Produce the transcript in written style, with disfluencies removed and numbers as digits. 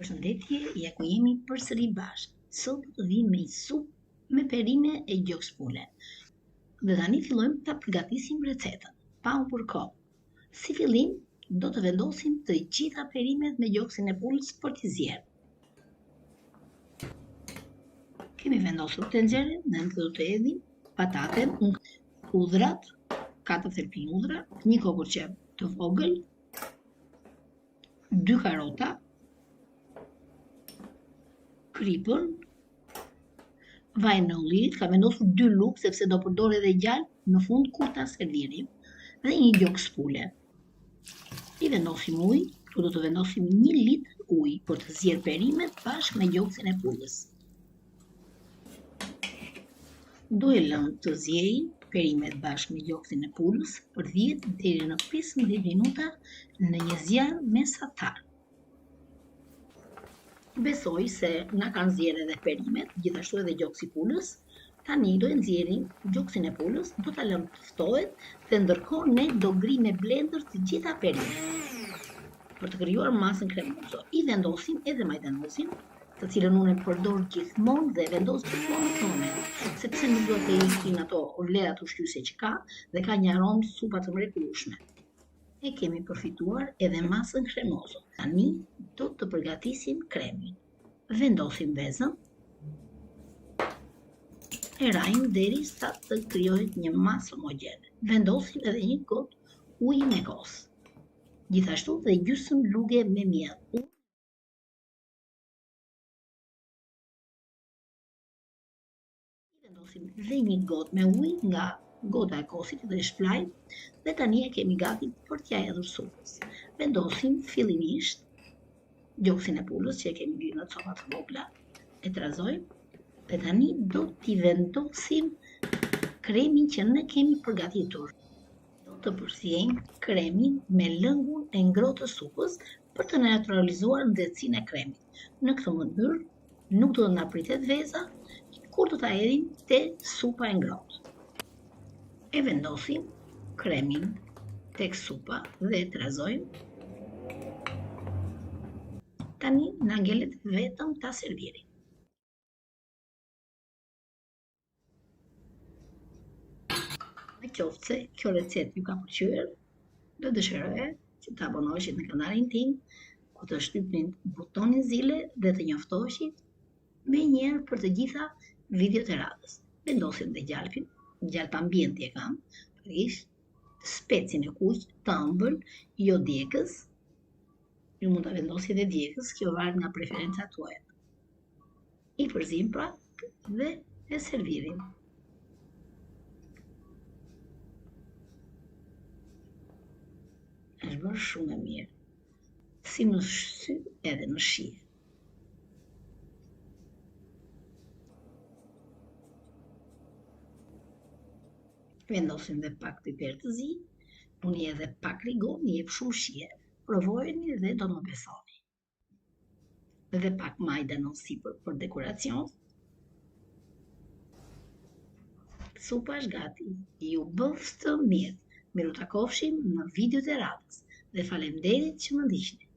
Përshëndetje, ja ku jemi përsëri bashkë. Sot do të vim me një supë me perime e gjokspule. Dhe tani fillojmë ta përgatisim recetën, pa u përkohë. Si fillim, do të vendosim të gjitha perimet me gjoksin e pulës për t'i zier. Kemi vendosur tenxhere, në do të hedhim pataten, hudhrat, 4 thelpin hudhra, një kokurqep të vogël, 2 karota, kripën, vaj në ullit, ka vendosur 2 luk sepse do përdor edhe gjalp në fund kur ta servirim, dhe një gjokspule. I vendosim ujë, këtu do të vendosim 1 litër ujë për të zier perimet bashkë me gjoksin e pulës. Duhet lënë të ziejnë perimet bashkë me gjoksin e pulës për 10 deri në 15 minuta në një zjarr mesatar. Besoj se na kanë zier edhe perimet, gjithashtu edhe gjoksi i pulës. Tani do e nxjerrim gjoksin e pulës, do ta lëmë të ftohet dhe ndërkohë ne do ngrim me blender të gjitha perimet. Për të krijuar masën kremoze, i vendosim edhe majdanozin, të cilën unë e përdor gjithmonë dhe vendos gjithmonë në tonë, sepse nuk do të ikin ato vlerat ushqyese që ka dhe ka një aromë supa të mrekullueshme. E kemi përfituar edhe masën kremoze. Tani do të përgatisim kremin. Vendosim vezën, e rajmë derisa të krijohet një masë homogjene. Vendosim edhe një gotë ujë me kos. Gjithashtu dhe gjysmë luge me miell. Vendosim dhe një gotë me ujë nga gota e kosit dhe shplaj, dhe tani e kemi gati për t'ja hedhur supës. Vendosim fillimisht gjoksin e pulës që e kemi bërë në copa të vogla, e trazojmë dhe tani do t'i vendosim kremin që ne kemi përgatitur. Do të përziejmë kremin me lëngun e ngrohtë të supës për të neutralizuar nxehtësinë e kremit. Në këtë mënyrë nuk do të na pritet veza kur do ta hedhim te supa e ngrohtë. E vendosim kremin tek supa dhe e trazojmë. Tani na ngelet vetëm ta servirim. Në qoftë se kjo recetë ju ka pëlqyer, do dëshiroja që të abonoheshit në kanalin tim, ku të shtypnin butonin zile dhe të njoftoheshit me njerë për të gjitha videot e radhës. Vendosim dhe gjalpin, gjalp ambienti e kam, specin e kuq, të ëmbël, jo djegës. Ju mund të vendosni edhe djegës, kjo varet nga preferencat tuaja. I përzim pra dhe e servirim. Është bërë shumë e mirë, si në sy edhe në shije. Vendosim dhe pak piper të zi, unë edhe pak rigon, i jep shumë shije. Provojeni dhe do më besoni. Dhe pak majdanoz sipër për dekoracion. Supa është gati, ju bëftë mirë. Miru takofshim në videot e radhës dhe faleminderit që më ndiqni.